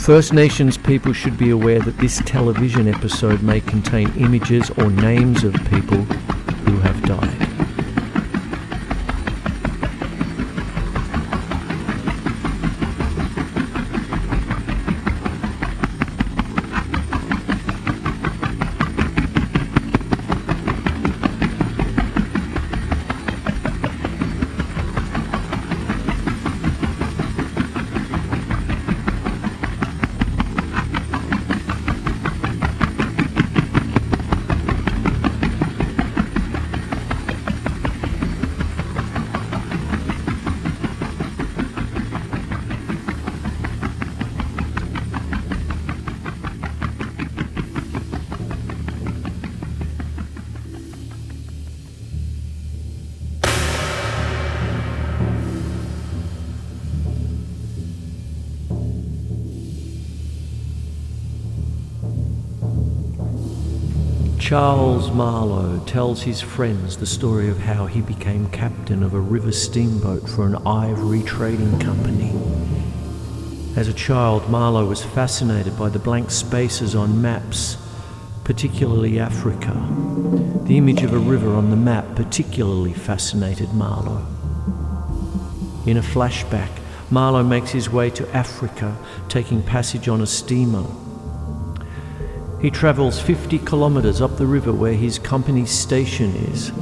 First Nations people should be aware that this television episode may contain images or names of people who have died. Charles Marlowe tells his friends the story of how he became captain of a river steamboat for an ivory trading company. As a child, Marlowe was fascinated by the blank spaces on maps, particularly Africa. The image of a river on the map particularly fascinated Marlowe. In a flashback, Marlowe makes his way to Africa, taking passage on a steamer. He travels 50 kilometres up the river where his company's station is.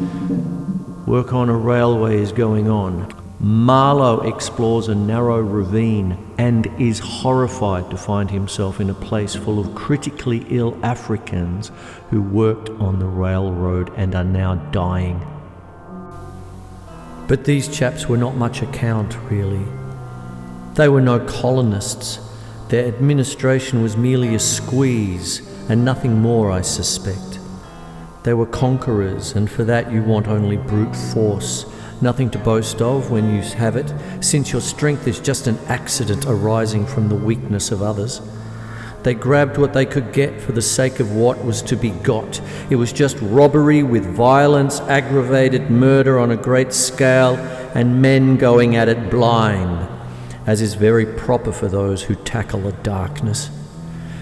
Work on a railway is going on. Marlowe explores a narrow ravine and is horrified to find himself in a place full of critically ill Africans who worked on the railroad and are now dying. But these chaps were not much account, really. They were no colonists. Their administration was merely a squeeze, and nothing more, I suspect. They were conquerors, and for that you want only brute force. Nothing to boast of when you have it, since your strength is just an accident arising from the weakness of others. They grabbed what they could get for the sake of what was to be got. It was just robbery with violence, aggravated murder on a great scale, and men going at it blind, as is very proper for those who tackle the darkness.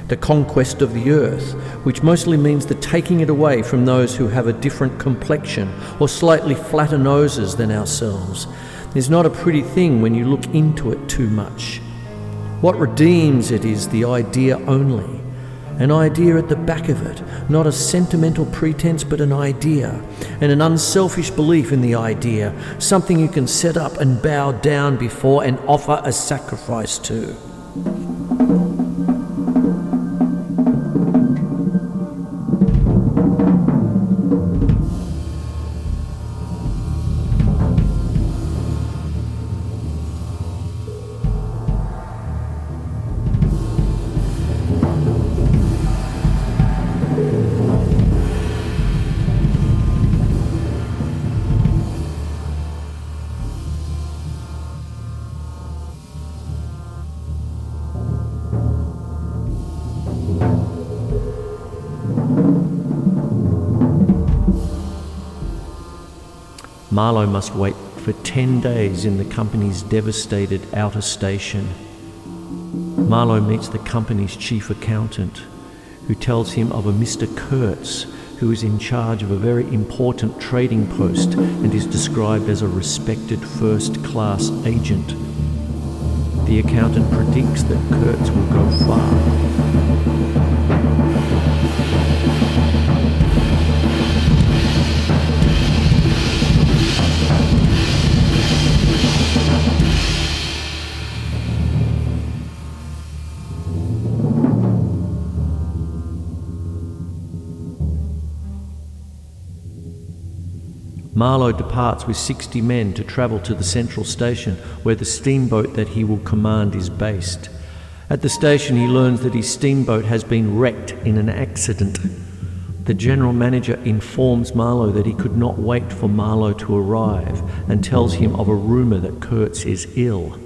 The conquest of the earth, which mostly means the taking it away from those who have a different complexion or slightly flatter noses than ourselves, is not a pretty thing when you look into it too much. What redeems it is the idea only, an idea at the back of it, not a sentimental pretense but an idea, and an unselfish belief in the idea, something you can set up and bow down before and offer a sacrifice to. Marlowe must wait for 10 days in the company's devastated outer station. Marlowe meets the company's chief accountant, who tells him of a Mr. Kurtz, who is in charge of a very important trading post and is described as a respected first-class agent. The accountant predicts that Kurtz will go far. Marlowe departs with 60 men to travel to the central station where the steamboat that he will command is based. At the station he learns that his steamboat has been wrecked in an accident. The general manager informs Marlowe that he could not wait for Marlowe to arrive and tells him of a rumour that Kurtz is ill.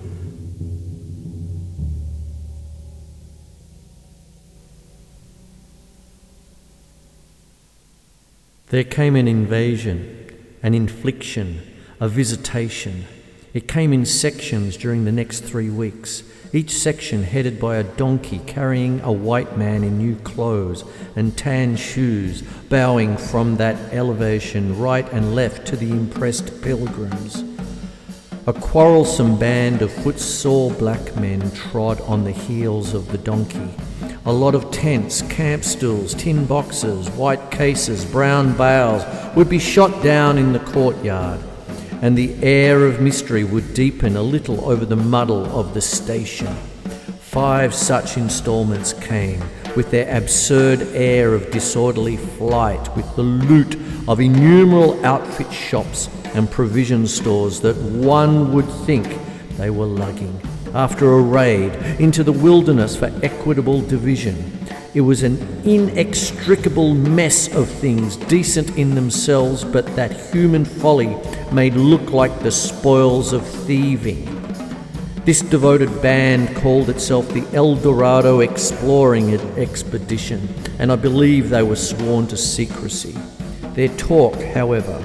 There came an invasion, an infliction, a visitation. It came in sections during the next 3 weeks, each section headed by a donkey carrying a white man in new clothes and tan shoes, bowing from that elevation right and left to the impressed pilgrims. A quarrelsome band of footsore black men trod on the heels of the donkey. A lot of tents, camp stools, tin boxes, white cases, brown bales would be shot down in the courtyard, and the air of mystery would deepen a little over the muddle of the station. 5 such instalments came, with their absurd air of disorderly flight, with the loot of innumerable outfit shops and provision stores that one would think they were lugging after a raid into the wilderness for equitable division. It was an inextricable mess of things, decent in themselves, but that human folly made look like the spoils of thieving. This devoted band called itself the El Dorado Exploring Expedition, and I believe they were sworn to secrecy. Their talk, however,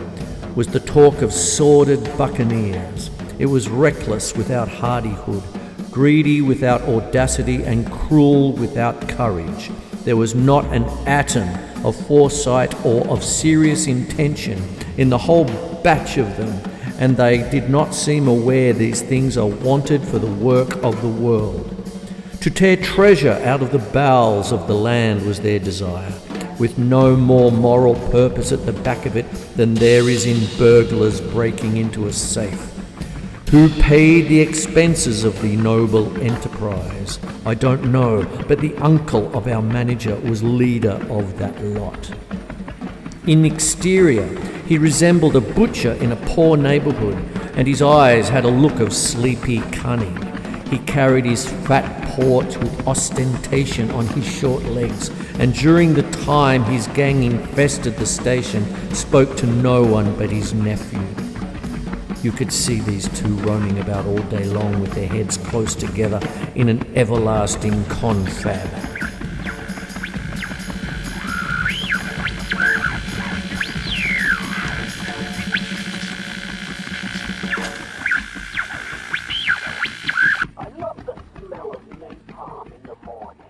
was the talk of sordid buccaneers. It was reckless without hardihood, greedy without audacity, and cruel without courage. There was not an atom of foresight or of serious intention in the whole batch of them, and they did not seem aware these things are wanted for the work of the world. To tear treasure out of the bowels of the land was their desire, with no more moral purpose at the back of it than there is in burglars breaking into a safe. Who paid the expenses of the noble enterprise? I don't know, but the uncle of our manager was leader of that lot. In exterior, he resembled a butcher in a poor neighbourhood, and his eyes had a look of sleepy cunning. He carried his fat porch with ostentation on his short legs, and during the time his gang infested the station, spoke to no one but his nephew. You could see these two roaming about all day long with their heads close together in an everlasting confab. I love the smell of napalm in the morning.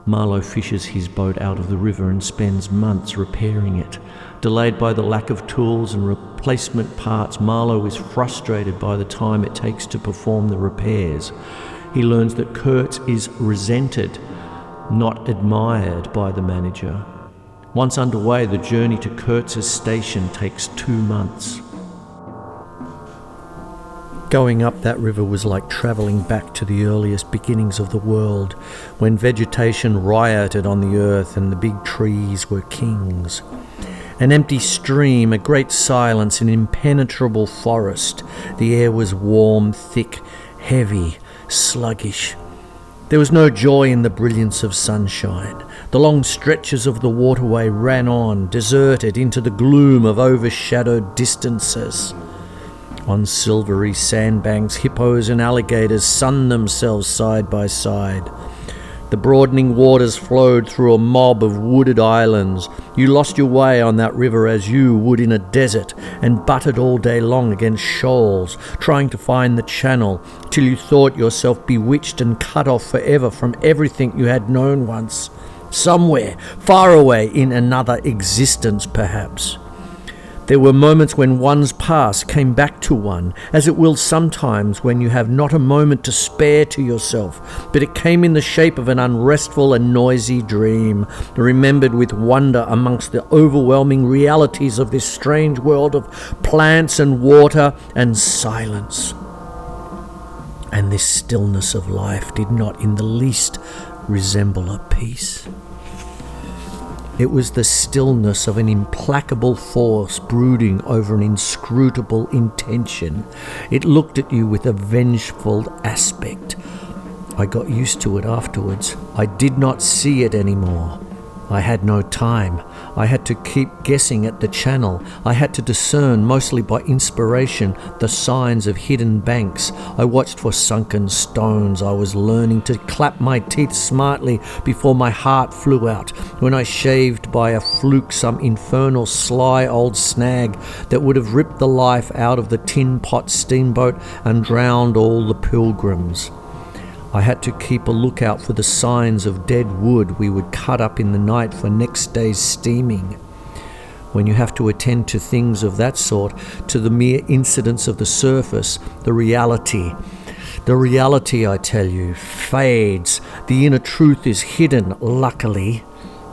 Marlowe fishes his boat out of the river and spends months repairing it. Delayed by the lack of tools and replacement parts, Marlowe is frustrated by the time it takes to perform the repairs. He learns that Kurtz is resented, not admired by the manager. Once underway, the journey to Kurtz's station takes 2 months. Going up that river was like travelling back to the earliest beginnings of the world, when vegetation rioted on the earth and the big trees were kings. An empty stream, a great silence, an impenetrable forest. The air was warm, thick, heavy, sluggish. There was no joy in the brilliance of sunshine. The long stretches of the waterway ran on, deserted, into the gloom of overshadowed distances. On silvery sandbanks, hippos and alligators sunned themselves side by side. The broadening waters flowed through a mob of wooded islands. You lost your way on that river as you would in a desert, and butted all day long against shoals, trying to find the channel, till you thought yourself bewitched and cut off forever from everything you had known once. Somewhere, far away in another existence perhaps. There were moments when one's past came back to one, as it will sometimes when you have not a moment to spare to yourself, but it came in the shape of an unrestful and noisy dream, remembered with wonder amongst the overwhelming realities of this strange world of plants and water and silence. And this stillness of life did not in the least resemble a peace. It was the stillness of an implacable force brooding over an inscrutable intention. It looked at you with a vengeful aspect. I got used to it afterwards. I did not see it anymore. I had no time. I had to keep guessing at the channel. I had to discern, mostly by inspiration, the signs of hidden banks. I watched for sunken stones. I was learning to clap my teeth smartly before my heart flew out, when I shaved by a fluke some infernal sly old snag that would have ripped the life out of the tin pot steamboat and drowned all the pilgrims. I had to keep a lookout for the signs of dead wood we would cut up in the night for next day's steaming. When you have to attend to things of that sort, to the mere incidents of the surface, the reality, I tell you, fades. The inner truth is hidden, luckily.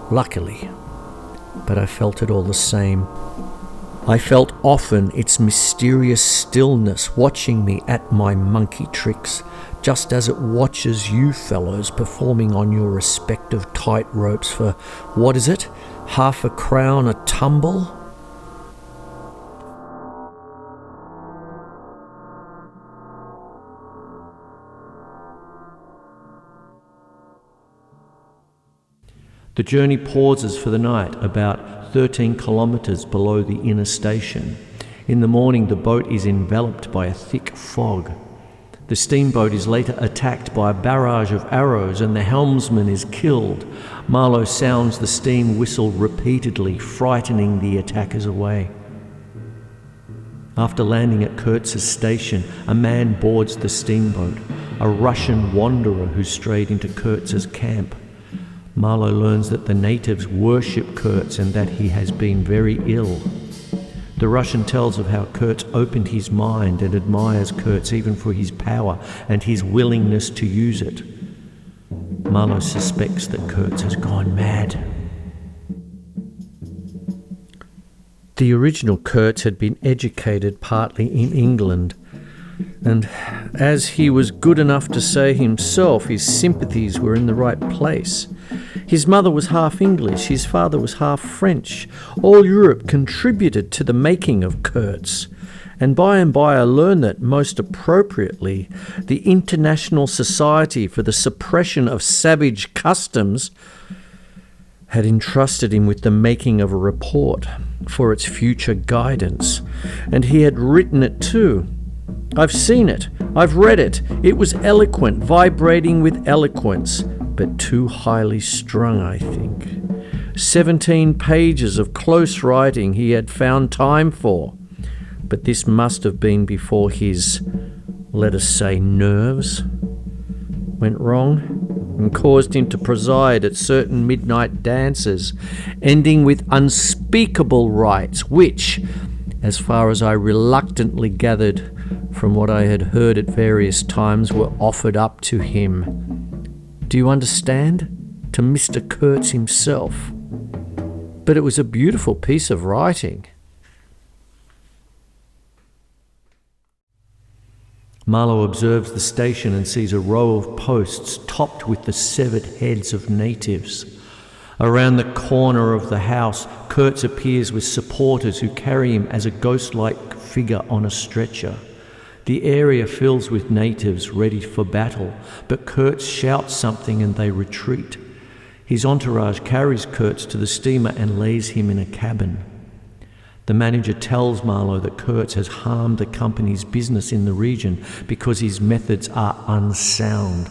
But I felt it all the same. I felt often its mysterious stillness watching me at my monkey tricks, just as it watches you fellows performing on your respective tight ropes for, what is it, half a crown a tumble? The journey pauses for the night about 13 kilometres below the inner station. In the morning, the boat is enveloped by a thick fog. The steamboat is later attacked by a barrage of arrows and the helmsman is killed. Marlowe sounds the steam whistle repeatedly, frightening the attackers away. After landing at Kurtz's station, a man boards the steamboat, a Russian wanderer who strayed into Kurtz's camp. Marlowe learns that the natives worship Kurtz and that he has been very ill. The Russian tells of how Kurtz opened his mind and admires Kurtz even for his power and his willingness to use it. Marlowe suspects that Kurtz has gone mad. The original Kurtz had been educated partly in England, and as he was good enough to say himself, his sympathies were in the right place. His mother was half English, his father was half French. All Europe contributed to the making of Kurtz. And by I learned that, most appropriately, the International Society for the Suppression of Savage Customs had entrusted him with the making of a report for its future guidance. And he had written it too. I've seen it. I've read it. It was eloquent, vibrating with eloquence, but too highly strung, I think. 17 pages of close writing he had found time for. But this must have been before his, let us say, nerves went wrong and caused him to preside at certain midnight dances, ending with unspeakable rites which, as far as I reluctantly gathered from what I had heard at various times, were offered up to him. Do you understand? To Mr. Kurtz himself. But it was a beautiful piece of writing. Marlowe observes the station and sees a row of posts topped with the severed heads of natives. Around the corner of the house, Kurtz appears with supporters who carry him as a ghost-like figure on a stretcher. The area fills with natives ready for battle, but Kurtz shouts something and they retreat. His entourage carries Kurtz to the steamer and lays him in a cabin. The manager tells Marlowe that Kurtz has harmed the company's business in the region because his methods are unsound.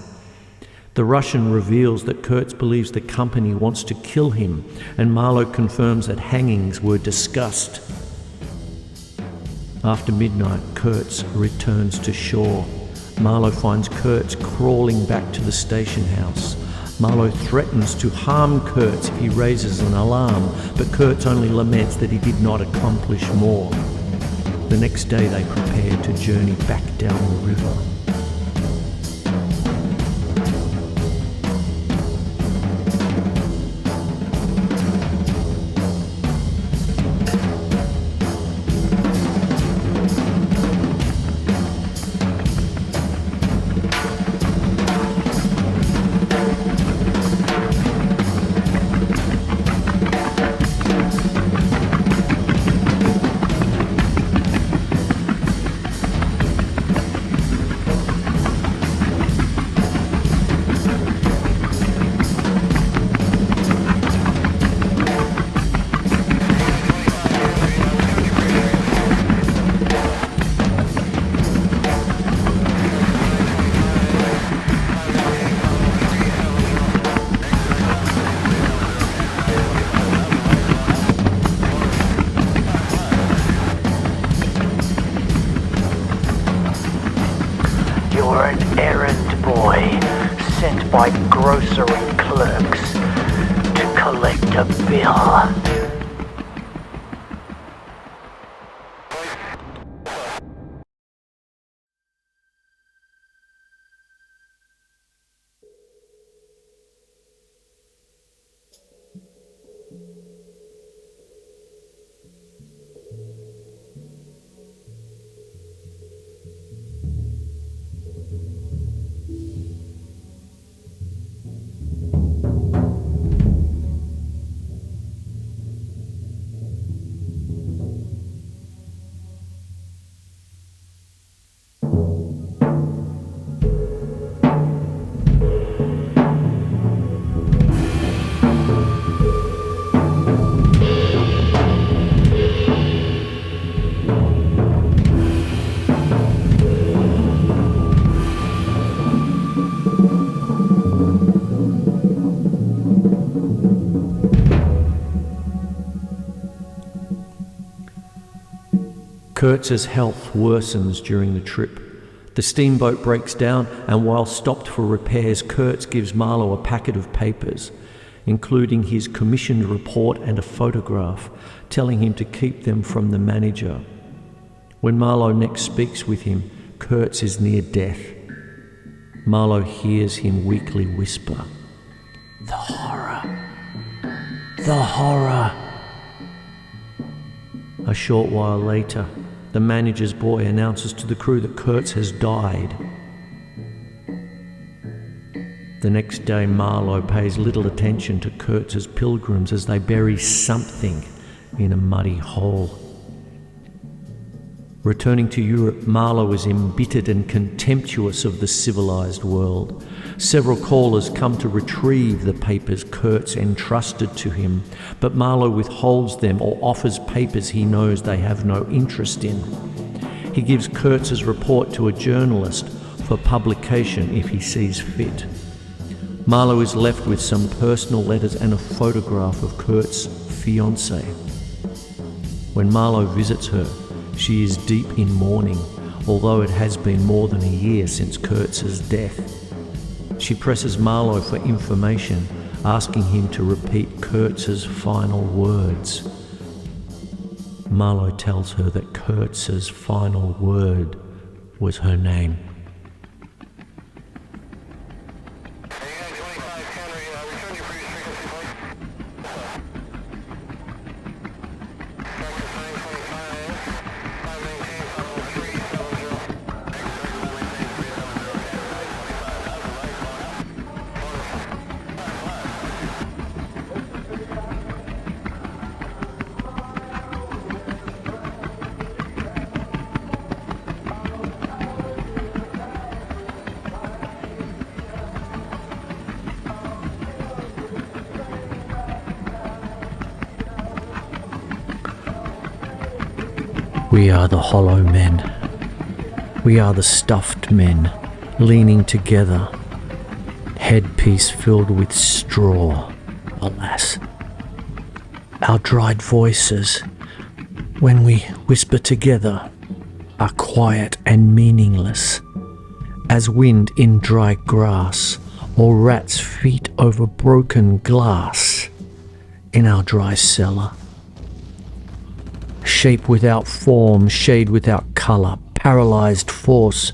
The Russian reveals that Kurtz believes the company wants to kill him, and Marlowe confirms that hangings were discussed. After midnight, Kurtz returns to shore. Marlowe finds Kurtz crawling back to the station house. Marlowe threatens to harm Kurtz if he raises an alarm, but Kurtz only laments that he did not accomplish more. The next day they prepare to journey back down the river. You're an errand boy sent by grocery clerks to collect a bill. Kurtz's health worsens during the trip. The steamboat breaks down, and while stopped for repairs, Kurtz gives Marlowe a packet of papers, including his commissioned report and a photograph, telling him to keep them from the manager. When Marlowe next speaks with him, Kurtz is near death. Marlowe hears him weakly whisper, "The horror! The horror!" A short while later, the manager's boy announces to the crew that Kurtz has died. The next day, Marlowe pays little attention to Kurtz's pilgrims as they bury something in a muddy hole. Returning to Europe, Marlowe is embittered and contemptuous of the civilized world. Several callers come to retrieve the papers Kurtz entrusted to him, but Marlowe withholds them or offers papers he knows they have no interest in. He gives Kurtz's report to a journalist for publication if he sees fit. Marlowe is left with some personal letters and a photograph of Kurtz's fiancée. When Marlowe visits her, she is deep in mourning, although it has been more than a year since Kurtz's death. She presses Marlowe for information, asking him to repeat Kurtz's final words. Marlowe tells her that Kurtz's final word was her name. We are the hollow men. We are the stuffed men, leaning together, headpiece filled with straw, alas. Our dried voices, when we whisper together, are quiet and meaningless, as wind in dry grass or rats' feet over broken glass in our dry cellar. Shape without form, shade without colour, paralysed force,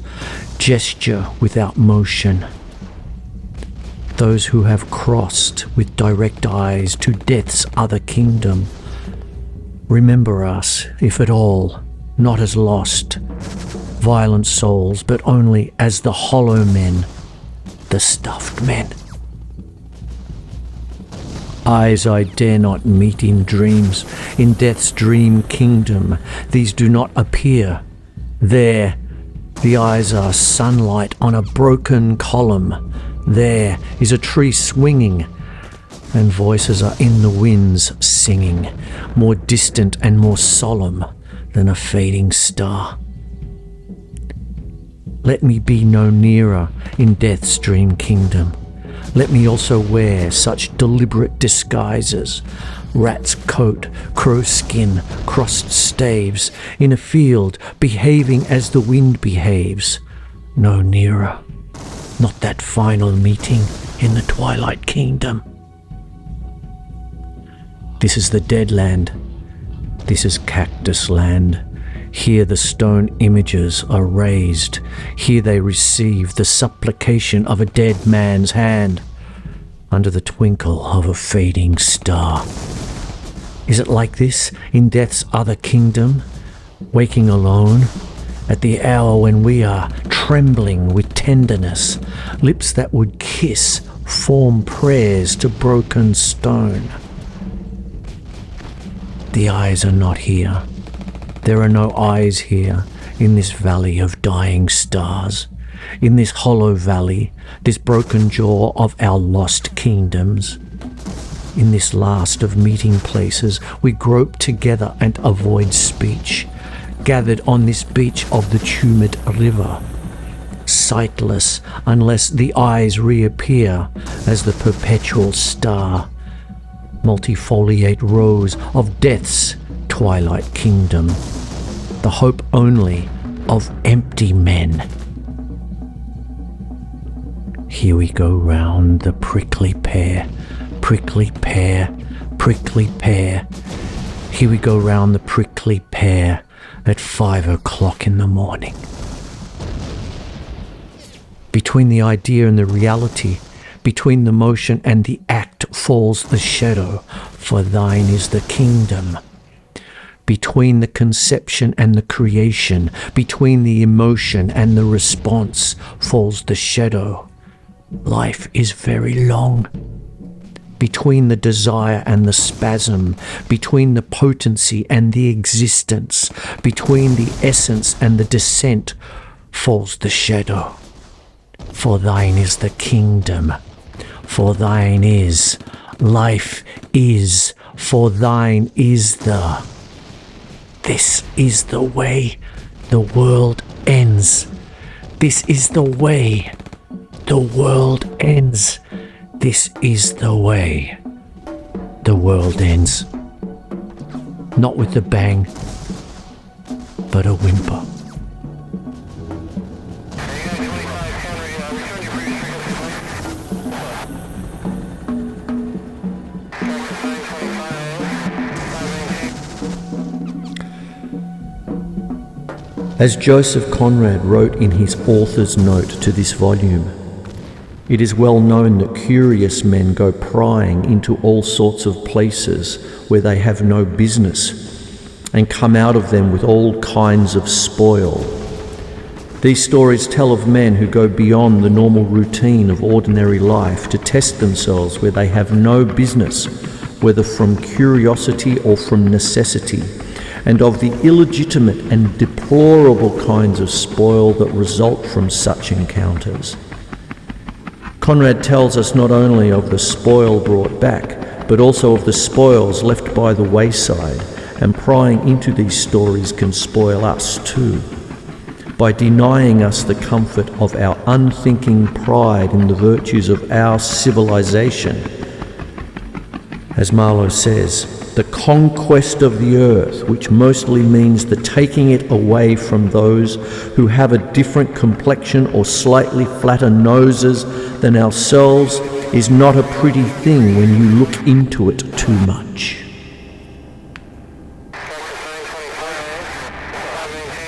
gesture without motion. Those who have crossed with direct eyes to death's other kingdom, remember us, if at all, not as lost, violent souls, but only as the hollow men, the stuffed men. Eyes I dare not meet in dreams, in death's dream kingdom. These do not appear. There, the eyes are sunlight on a broken column. There is a tree swinging, and voices are in the winds singing, more distant and more solemn than a fading star. Let me be no nearer in death's dream kingdom. Let me also wear such deliberate disguises, rat's coat, crow skin, crossed staves, in a field behaving as the wind behaves. No nearer, not that final meeting in the twilight kingdom. This is the dead land. This is cactus land. Here the stone images are raised. Here they receive the supplication of a dead man's hand under the twinkle of a fading star. Is it like this in death's other kingdom, waking alone at the hour when we are trembling with tenderness, lips that would kiss form prayers to broken stone? The eyes are not here. There are no eyes here in this valley of dying stars, in this hollow valley, this broken jaw of our lost kingdoms. In this last of meeting places, we grope together and avoid speech, gathered on this beach of the tumid river, sightless unless the eyes reappear as the perpetual star, multifoliate rose of death's twilight kingdom, the hope only of empty men. Here we go round the prickly pear, prickly pear, prickly pear. Here we go round the prickly pear at 5 o'clock in the morning. Between the idea and the reality, between the motion and the act falls the shadow, for thine is the kingdom. Between the conception and the creation, between the emotion and the response falls the shadow. Life is very long. Between the desire and the spasm, between the potency and the existence, between the essence and the descent falls the shadow. For thine is the kingdom, for thine is, life is, for thine is the. This is the way the world ends. This is the way the world ends. This is the way the world ends. Not with a bang, but a whimper. As Joseph Conrad wrote in his author's note to this volume, it is well known that curious men go prying into all sorts of places where they have no business and come out of them with all kinds of spoil. These stories tell of men who go beyond the normal routine of ordinary life to test themselves where they have no business, whether from curiosity or from necessity, and of the illegitimate and deplorable kinds of spoil that result from such encounters. Conrad tells us not only of the spoil brought back, but also of the spoils left by the wayside, and prying into these stories can spoil us too, by denying us the comfort of our unthinking pride in the virtues of our civilization. As Marlowe says, the conquest of the earth, which mostly means the taking it away from those who have a different complexion or slightly flatter noses than ourselves, is not a pretty thing when you look into it too much.